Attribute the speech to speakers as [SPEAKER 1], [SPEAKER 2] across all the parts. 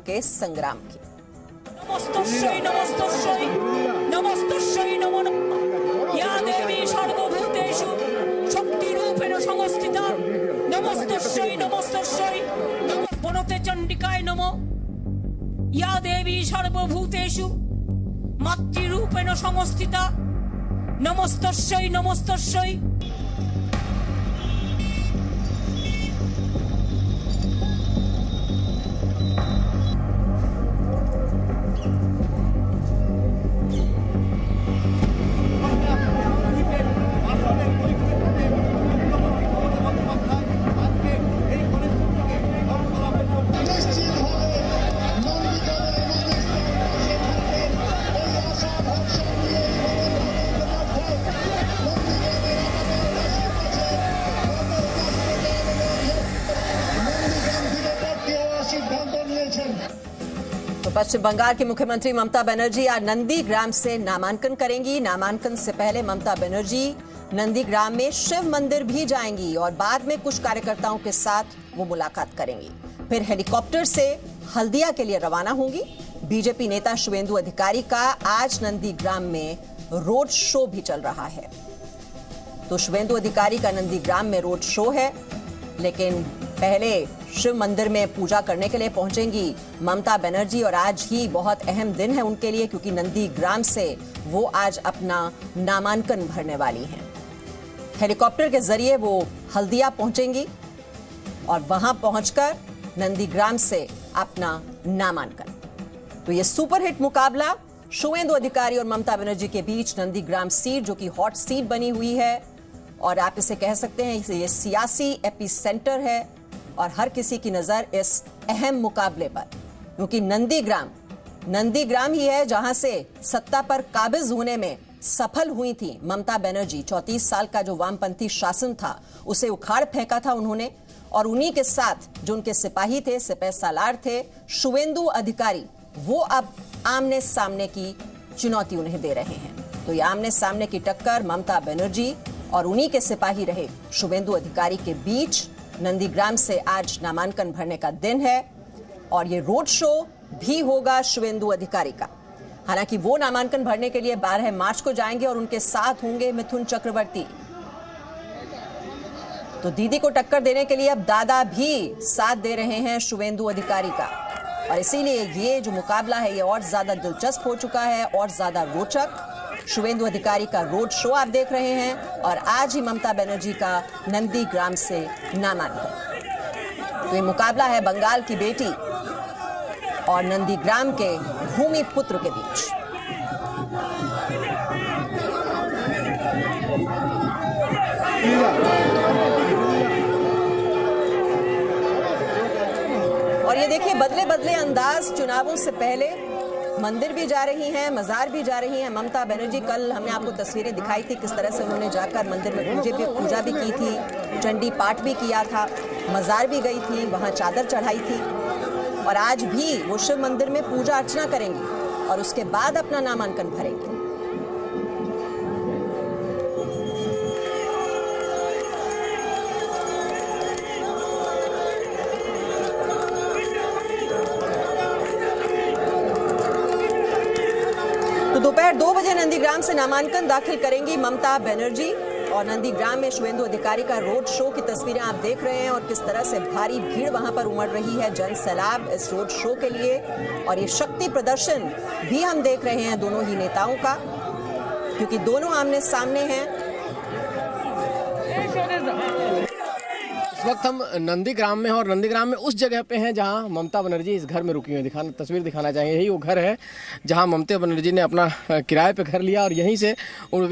[SPEAKER 1] के संग्राम की।
[SPEAKER 2] नमस्तस्यै नमस्तस्यै नमस्तस्यै नमो नमः या देवी सर्वभूतेषु शक्तिरूपेण संस्थिता नमस्तस्यै नमस्तस्यै नमः वनते चण्डिकाय नमः या देवी सर्वभूतेषु मातृरूपेण संस्थिता नमस्तस्यै नमस्तस्यै।
[SPEAKER 1] तो पश्चिम बंगाल की मुख्यमंत्री ममता बनर्जी आज नंदीग्राम से नामांकन करेंगी। नामांकन से पहले ममता बनर्जी नंदीग्राम में शिव मंदिर भी जाएंगी और बाद में कुछ कार्यकर्ताओं के साथ वो मुलाकात करेंगी। फिर हेलीकॉप्टर से हल्दिया के लिए रवाना होंगी। बीजेपी नेता शुवेंदु अधिकारी का आज नंदीग्राम में रोड शो भी चल रहा है। तो शुवेंदु अधिकारी का नंदीग्राम में रोड शो है, लेकिन पहले शिव मंदिर में पूजा करने के लिए पहुंचेंगी ममता बनर्जी और आज ही बहुत अहम दिन है उनके लिए, क्योंकि नंदीग्राम से वो आज अपना नामांकन भरने वाली हैं। हेलीकॉप्टर के जरिए वो हल्दिया पहुंचेंगी और वहां पहुंचकर नंदीग्राम से अपना नामांकन। तो ये सुपरहिट मुकाबला शुवेंदु अधिकारी और ममता बनर्जी के बीच नंदीग्राम सीट, जो कि हॉट सीट बनी हुई है और आप इसे कह सकते हैं ये सियासी एपी सेंटर है और हर किसी की नजर इस अहम मुकाबले पर, क्योंकि नंदीग्राम ही है जहां से सत्ता पर काबिज होने में सफल हुई थी ममता बनर्जी। 34 साल का जो वामपंथी शासन था उसे उखाड़ फेंका था उन्होंने, और उन्हीं के साथ जो उनके सिपाही थे, सिपह सालार थे शुवेंदु अधिकारी, वो अब आमने सामने की चुनौती उन्हें दे रहे हैं। तो ये आमने सामने की टक्कर ममता बनर्जी और उन्हीं के सिपाही रहे शुवेंदु अधिकारी के बीच नंदीग्राम से आज नामांकन भरने का दिन है और ये रोड शो भी होगा शुवेंदु अधिकारी का। हालांकि वो नामांकन भरने के लिए 12 मार्च को जाएंगे और उनके साथ होंगे मिथुन चक्रवर्ती। तो दीदी को टक्कर देने के लिए अब दादा भी साथ दे रहे हैं शुवेंदु अधिकारी का, और इसीलिए ये जो मुकाबला है ये और ज्यादा दिलचस्प हो चुका है और ज्यादा रोचक। शुवेंदु अधिकारी का रोड शो आप देख रहे हैं और आज ही ममता बनर्जी का नंदीग्राम से नामांकन। तो ये मुकाबला है बंगाल की बेटी और नंदीग्राम के भूमि पुत्र के बीच। और ये देखिए बदले बदले अंदाज, चुनावों से पहले मंदिर भी जा रही हैं, मजार भी जा रही हैं ममता बनर्जी। कल हमने आपको तस्वीरें दिखाई थी किस तरह से उन्होंने जाकर मंदिर में पूजा भी की थी, चंडी पाठ भी किया था, मजार भी गई थी, वहां चादर चढ़ाई थी, और आज भी वो शिव मंदिर में पूजा अर्चना करेंगी और उसके बाद अपना नामांकन भरेंगे। तो दोपहर 2 बजे नंदीग्राम से नामांकन दाखिल करेंगी ममता बनर्जी और नंदीग्राम में शुवेंदु अधिकारी का रोड शो की तस्वीरें आप देख रहे हैं और किस तरह से भारी भीड़ वहां पर उमड़ रही है, जन सैलाब इस रोड शो के लिए। और ये शक्ति प्रदर्शन भी हम देख रहे हैं दोनों ही नेताओं का, क्योंकि दोनों आमने सामने हैं।
[SPEAKER 3] इस वक्त हम नंदीग्राम में हैं और नंदीग्राम में उस जगह पे हैं जहां ममता बनर्जी इस घर में रुकी हुई है। तस्वीर दिखाना चाहेंगे, यही वो घर है जहां ममता बनर्जी ने अपना किराए पे घर लिया और यहीं से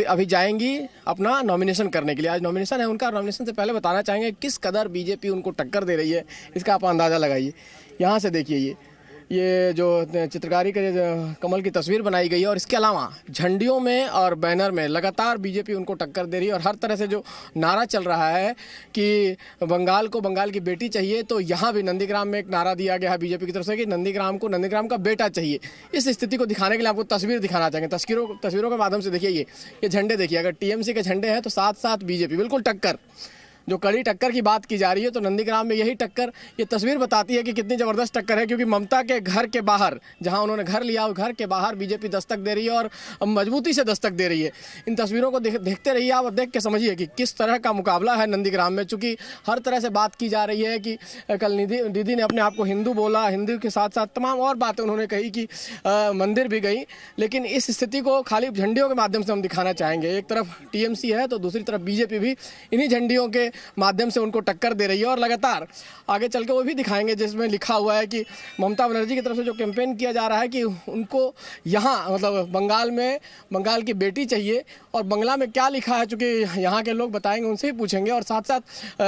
[SPEAKER 3] अभी जाएंगी अपना नॉमिनेशन करने के लिए। आज नॉमिनेशन है उनका। नॉमिनेशन से पहले बताना चाहेंगे किस कदर बीजेपी उनको टक्कर दे रही है, इसका आप अंदाज़ा लगाइए। यहाँ से देखिए ये जो चित्रकारी के कमल की तस्वीर बनाई गई है और इसके अलावा झंडियों में और बैनर में लगातार बीजेपी उनको टक्कर दे रही है और हर तरह से जो नारा चल रहा है कि बंगाल को बंगाल की बेटी चाहिए, तो यहाँ भी नंदीग्राम में एक नारा दिया गया है बीजेपी की तरफ से कि नंदीग्राम को नंदीग्राम का बेटा चाहिए। इस स्थिति को दिखाने के लिए आपको तस्वीर दिखाना चाहेंगे। तस्वीरों के माध्यम से देखिए ये झंडे देखिए, अगर टीएमसी के झंडे हैं तो साथ साथ बीजेपी, बिल्कुल टक्कर। जो कड़ी टक्कर की बात की जा रही है, तो नंदीग्राम में यही टक्कर, ये तस्वीर बताती है कि कितनी ज़बरदस्त टक्कर है। क्योंकि ममता के घर के बाहर, जहां उन्होंने घर लिया, उस घर के बाहर बीजेपी दस्तक दे रही है और मजबूती से दस्तक दे रही है। इन तस्वीरों को देखते रहिए आप और देख के समझिए कि किस तरह का मुकाबला है नंदीग्राम में। चूँकि हर तरह से बात की जा रही है कि कल दीदी ने अपने आप को हिंदू बोला, हिंदू के साथ साथ तमाम और बातें उन्होंने कही कि मंदिर भी गई। लेकिन इस स्थिति को खाली झंडियों के माध्यम से हम दिखाना चाहेंगे। एक तरफ टीएमसी है तो दूसरी तरफ बीजेपी भी इन्हीं झंडियों के माध्यम से उनको टक्कर दे रही है। और लगातार आगे चल के वो भी दिखाएंगे जिसमें लिखा हुआ है कि ममता बनर्जी की तरफ से जो कैंपेन किया जा रहा है कि उनको यहाँ मतलब बंगाल की बेटी चाहिए। और बंगला में क्या लिखा है, चूँकि यहाँ के लोग बताएंगे, उनसे ही पूछेंगे। और साथ साथ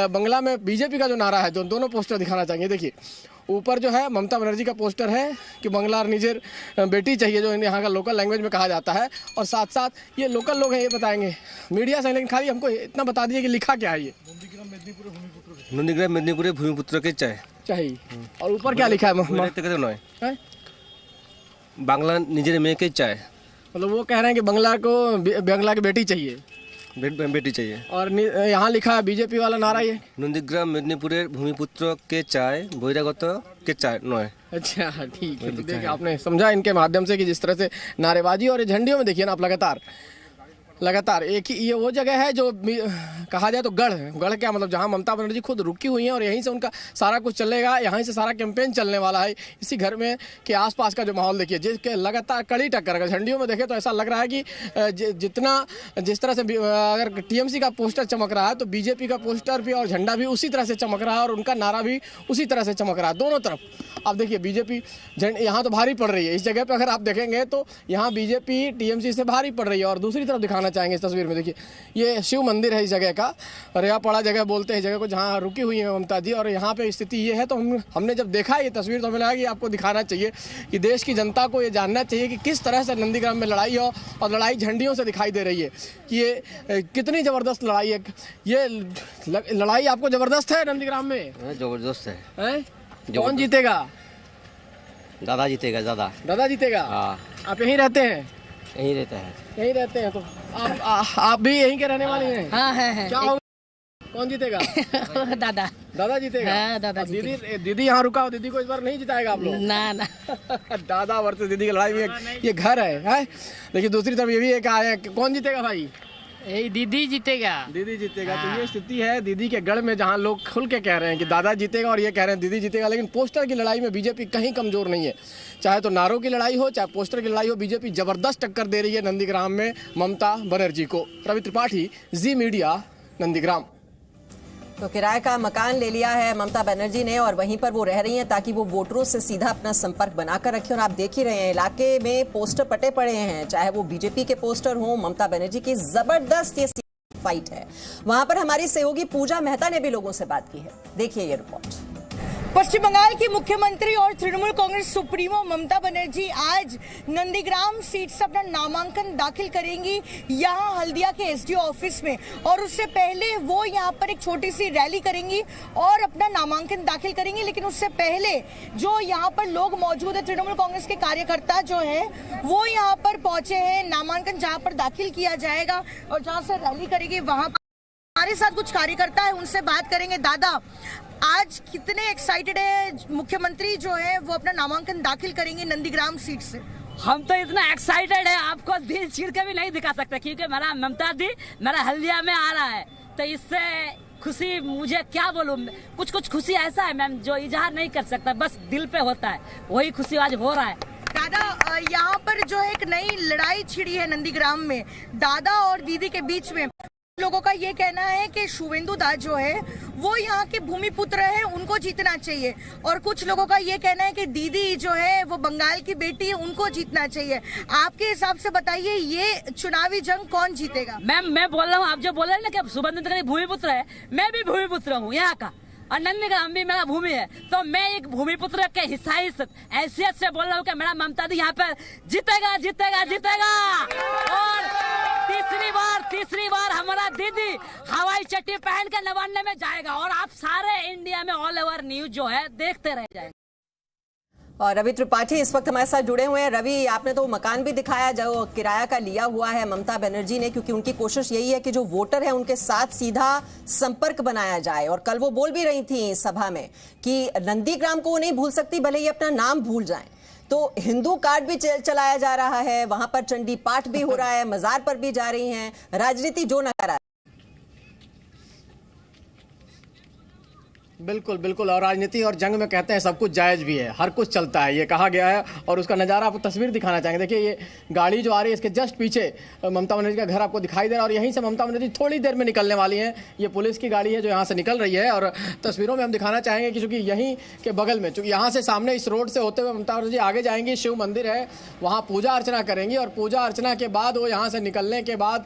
[SPEAKER 3] बंगला में बीजेपी का जो नारा है, जो दोनों पोस्टर दिखाना चाहेंगे। देखिए ऊपर जो है ममता बनर्जी का पोस्टर है कि बंगला निजेर बेटी चाहिए, जो यहाँ का लोकल लैंग्वेज में कहा जाता है। और साथ साथ ये लोकल लोग हैं, ये बताएंगे मीडिया से, लेकिन खाली हमको इतना बता दीजिए कि लिखा क्या है ये।
[SPEAKER 4] नंदीग्राम मेदिनीपुरे भूमिपुत्र के चाहिए।
[SPEAKER 3] और ऊपर क्या लिखा है?
[SPEAKER 4] बांग्ला निजेर में के चाय,
[SPEAKER 3] मतलब वो कह रहे हैं कि बंगला की बेटी चाहिए,
[SPEAKER 4] बेटी चाहिए।
[SPEAKER 3] और यहाँ लिखा है बीजेपी वाला नारा ये,
[SPEAKER 4] नंदीग्राम मेदिनीपुरे भूमिपुत्र के चाय बहिरागत के चाय नय।
[SPEAKER 3] अच्छा ठीक है। तो देखिए आपने समझा इनके माध्यम से कि जिस तरह से नारेबाजी, और झंडियों में देखिए ना आप लगातार एक ही, ये वो जगह है जो कहा जाए तो गढ़ क्या मतलब, जहां ममता बनर्जी खुद रुकी हुई हैं और यहीं से उनका सारा कुछ चलेगा, यहीं से सारा कैंपेन चलने वाला है। इसी घर में के आसपास का जो माहौल देखिए, जिसके लगातार कड़ी टक्कर, अगर झंडियों में देखें तो ऐसा लग रहा है कि जिस तरह से अगर टीएमसी का पोस्टर चमक रहा है तो बीजेपी का पोस्टर भी और झंडा भी उसी तरह से चमक रहा है और उनका नारा भी उसी तरह से चमक रहा है। दोनों तरफ आप देखिए बीजेपी यहाँ तो भारी पड़ रही है। इस जगह पर अगर आप देखेंगे तो यहाँ बीजेपी टीएमसी से भारी पड़ रही है। और दूसरी तरफ दिखाना चाहेंगे इस तस्वीर में, देखिए ये शिव मंदिर है इस जगह का, रेवापाड़ा जगह बोलते हैं जगह को, जहाँ रुकी हुई है ममता जी। और यहाँ पे स्थिति ये है, तो हमने जब देखा ये तस्वीर तो हमें लगा कि आपको दिखाना चाहिए कि देश की जनता को ये जानना चाहिए कि किस तरह से नंदीग्राम में लड़ाई हो, और लड़ाई झंडियों से दिखाई दे रही है कि ये कितनी ज़बरदस्त लड़ाई है। ये लड़ाई आपको ज़बरदस्त है नंदीग्राम में?
[SPEAKER 4] जबरदस्त है।
[SPEAKER 3] कौन जीतेगा?
[SPEAKER 4] दादा जीतेगा।
[SPEAKER 3] दादा जीतेगा। आप यहीं रहते हैं?
[SPEAKER 4] यहीं रहते हैं। तो आप भी यहीं के रहने वाले हैं?
[SPEAKER 5] हाँ है।
[SPEAKER 3] क्या होगा, कौन जीतेगा? दादा जीतेगा।
[SPEAKER 5] हाँ, दादा
[SPEAKER 3] दीदी यहाँ रुका हो, दीदी को इस बार नहीं जिताएगा आप लोग?
[SPEAKER 5] ना
[SPEAKER 3] दादा वर्सेस दीदी की लड़ाई में ये घर है। लेकिन दूसरी तरफ ये भी एक आया, कौन जीतेगा भाई?
[SPEAKER 5] दीदी जीतेगा।
[SPEAKER 3] तो ये स्थिति है दीदी के गढ़ में, जहां लोग खुल के कह रहे हैं कि दादा जीतेगा और ये कह रहे हैं दीदी जीतेगा। लेकिन पोस्टर की लड़ाई में बीजेपी कहीं कमजोर नहीं है। चाहे तो नारों की लड़ाई हो, चाहे पोस्टर की लड़ाई हो, बीजेपी जबरदस्त टक्कर दे रही है नंदीग्राम में ममता बनर्जी को। रवि त्रिपाठी, जी मीडिया, नंदीग्राम।
[SPEAKER 1] तो किराए का मकान ले लिया है ममता बनर्जी ने और वहीं पर वो रह रही हैं ताकि वो वोटरों से सीधा अपना संपर्क बनाकर रखें। और आप देख ही रहे हैं इलाके में पोस्टर पटे पड़े हैं, चाहे वो बीजेपी के पोस्टर हों, ममता बनर्जी की जबरदस्त ये फाइट है। वहां पर हमारी सहयोगी पूजा मेहता ने भी लोगों से बात की है, देखिए ये रिपोर्ट।
[SPEAKER 6] पश्चिम बंगाल की मुख्यमंत्री और तृणमूल कांग्रेस सुप्रीमो ममता बनर्जी आज नंदीग्राम सीट से अपना नामांकन दाखिल करेंगी यहां हल्दिया के एसडीओ ऑफिस में। और उससे पहले वो यहां पर एक छोटी सी रैली करेंगी और अपना नामांकन दाखिल करेंगी। लेकिन उससे पहले जो यहां पर लोग मौजूद है, तृणमूल कांग्रेस के कार्यकर्ता जो है वो यहां पर पहुंचे हैं। नामांकन जहां पर दाखिल किया जाएगा और जहां से रैली करेगी वहां हमारे साथ कुछ कार्यकर्ता है, उनसे बात करेंगे। दादा, आज कितने एक्साइटेड है? मुख्यमंत्री जो है वो अपना नामांकन दाखिल करेंगे नंदीग्राम सीट से।
[SPEAKER 5] हम तो इतना एक्साइटेड है, आपको दिल चीर के भी नहीं दिखा सकते, क्योंकि मेरा ममता दी मेरा हल्दिया में आ रहा है। तो इससे खुशी, मुझे क्या बोलूं, कुछ खुशी ऐसा है मैम जो इजहार नहीं कर सकता, बस दिल पे होता है, वही खुशी आज हो रहा है।
[SPEAKER 6] दादा, यहाँ पर जो है एक नई लड़ाई छिड़ी है नंदीग्राम में दादा और दीदी के बीच में। लोगों का ये कहना है कि शुवेंदु दास जो है वो यहाँ के भूमिपुत्र है, उनको जीतना चाहिए। और कुछ लोगों का ये कहना है कि दीदी जो है वो बंगाल की बेटी है, उनको जीतना चाहिए। आपके हिसाब से बताइए ये चुनावी जंग कौन जीतेगा?
[SPEAKER 5] मैम मैं बोल रहा हूँ, आप जो बोल रहे हैं ना कि शुवेंदु दास भूमिपुत्र है, मैं भी भूमिपुत्र हूँ यहाँ का, और नंदीग्राम भी मेरा भूमि है। तो मैं एक भूमिपुत्र के हैसियत से बोल रहा हूँ कि मेरा ममता दी यहाँ पर जीतेगा। और तीसरी बार हमारा दीदी हवाई चट्टी पहन के नवान्ने में जाएगा और आप सारे इंडिया में ऑल ओवर न्यूज जो है देखते रह जाएंगे।
[SPEAKER 1] और रवि त्रिपाठी इस वक्त हमारे साथ जुड़े हुए हैं। रवि, आपने तो मकान भी दिखाया जो किराया का लिया हुआ है ममता बनर्जी ने, क्योंकि उनकी कोशिश यही है कि जो वोटर है उनके साथ सीधा संपर्क बनाया जाए। और कल वो बोल भी रही थी सभा में कि नंदीग्राम को वो नहीं भूल सकती, भले ही अपना नाम भूल जाएं। तो हिंदू कार्ड भी चलाया जा रहा है, वहां पर चंडी पाठ भी हो रहा है, मजार पर भी जा रही हैं, राजनीति जो न करा।
[SPEAKER 3] बिल्कुल बिल्कुल, और राजनीति और जंग में कहते हैं सब कुछ जायज़ भी है, हर कुछ चलता है, ये कहा गया है। और उसका नज़ारा आपको तस्वीर दिखाना चाहेंगे। देखिए ये गाड़ी जो आ रही है इसके जस्ट पीछे ममता बनर्जी का घर आपको दिखाई दे रहा है, और यहीं से ममता बनर्जी थोड़ी देर में निकलने वाली हैं। ये पुलिस की गाड़ी है जो यहाँ से निकल रही है, और तस्वीरों में हम दिखाना चाहेंगे कि चूँकि यहीं के बगल में, चूँकि यहाँ से सामने इस रोड से होते हुए ममता बनर्जी आगे जाएंगी, शिव मंदिर है, वहाँ पूजा अर्चना करेंगी। और पूजा अर्चना के बाद वो यहाँ से निकलने के बाद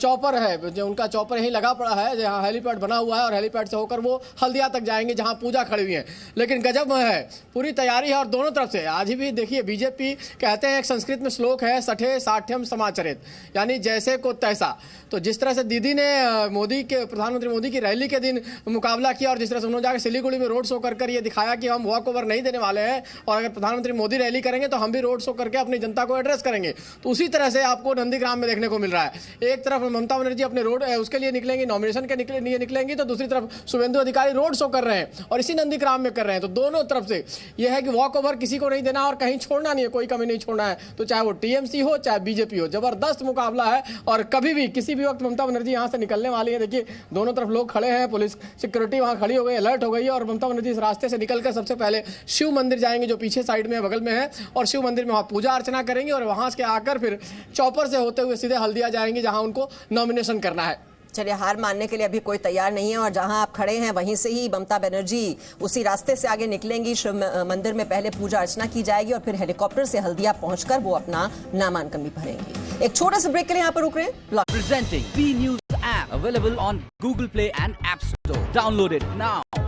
[SPEAKER 3] चौपर है, जो उनका चौपर यहीं लगा पड़ा है, जहाँ हेलीपैड बना हुआ है, और हेलीपैड से होकर वो हल्दिया तक जाएंगे जहां पूजा खड़ी हुई है। लेकिन गजब है, पूरी तैयारी है, और दोनों तरफ से आज भी देखिए बीजेपी कहते हैं, एक संस्कृत में श्लोक है, सठे साठ्यम समाचरित, यानी जैसे को तैसा। तो जिस तरह से दीदी ने मोदी के, प्रधानमंत्री मोदी की रैली के दिन मुकाबला किया, और जिस तरह से उन्होंने जाकर सिलीगुड़ी में रोड शो कर ये दिखाया कि हम वॉक ओवर नहीं देने वाले हैं, और अगर प्रधानमंत्री मोदी रैली करेंगे तो हम भी रोड शो करके अपनी जनता को एड्रेस करेंगे। तो उसी तरह से आपको नंदीग्राम में देखने को मिल रहा है। एक तरफ ममता बनर्जी अपने रोड उसके लिए निकलेंगी, नॉमिनेशन के लिए निकलेंगी, तो दूसरी तरफ शुभेंदु अधिकारी रोड शो कर रहे हैं, और इसी नंदीग्राम में कर रहे हैं। तो दोनों तरफ से यह है कि वॉक ओवर किसी को नहीं देना और कहीं छोड़ना नहीं है, कोई कमी नहीं छोड़ना है। तो चाहे वो टीएमसी हो चाहे बीजेपी हो, जबरदस्त मुकाबला है, और कभी भी किसी भी वक्त ममता बनर्जी यहां से निकलने वाली है। देखिए दोनों तरफ लोग खड़े हैं, पुलिस सिक्योरिटी वहां खड़ी हो गई, अलर्ट हो गई है, और ममता बनर्जी इस रास्ते से निकलकर सबसे पहले शिव मंदिर जाएंगे जो पीछे साइड में बगल में है, और शिव मंदिर में वहां पूजा अर्चना करेंगे, और वहां से आकर फिर चौपर से होते हुए सीधे हल्दिया जाएंगे जहां उनको नॉमिनेशन करना है।
[SPEAKER 1] चलिए, हार मानने के लिए अभी कोई तैयार नहीं है, और जहां आप खड़े हैं वहीं से ही ममता बनर्जी उसी रास्ते से आगे निकलेंगी। शिव मंदिर में पहले पूजा अर्चना की जाएगी, और फिर हेलीकॉप्टर से हल्दिया पहुंचकर वो अपना नामांकन भी भरेंगी। एक छोटे से ब्रेक के लिए यहाँ पर रुक रहे हैं।
[SPEAKER 7] Presenting B News app available on Google Play and App Store. Download it now.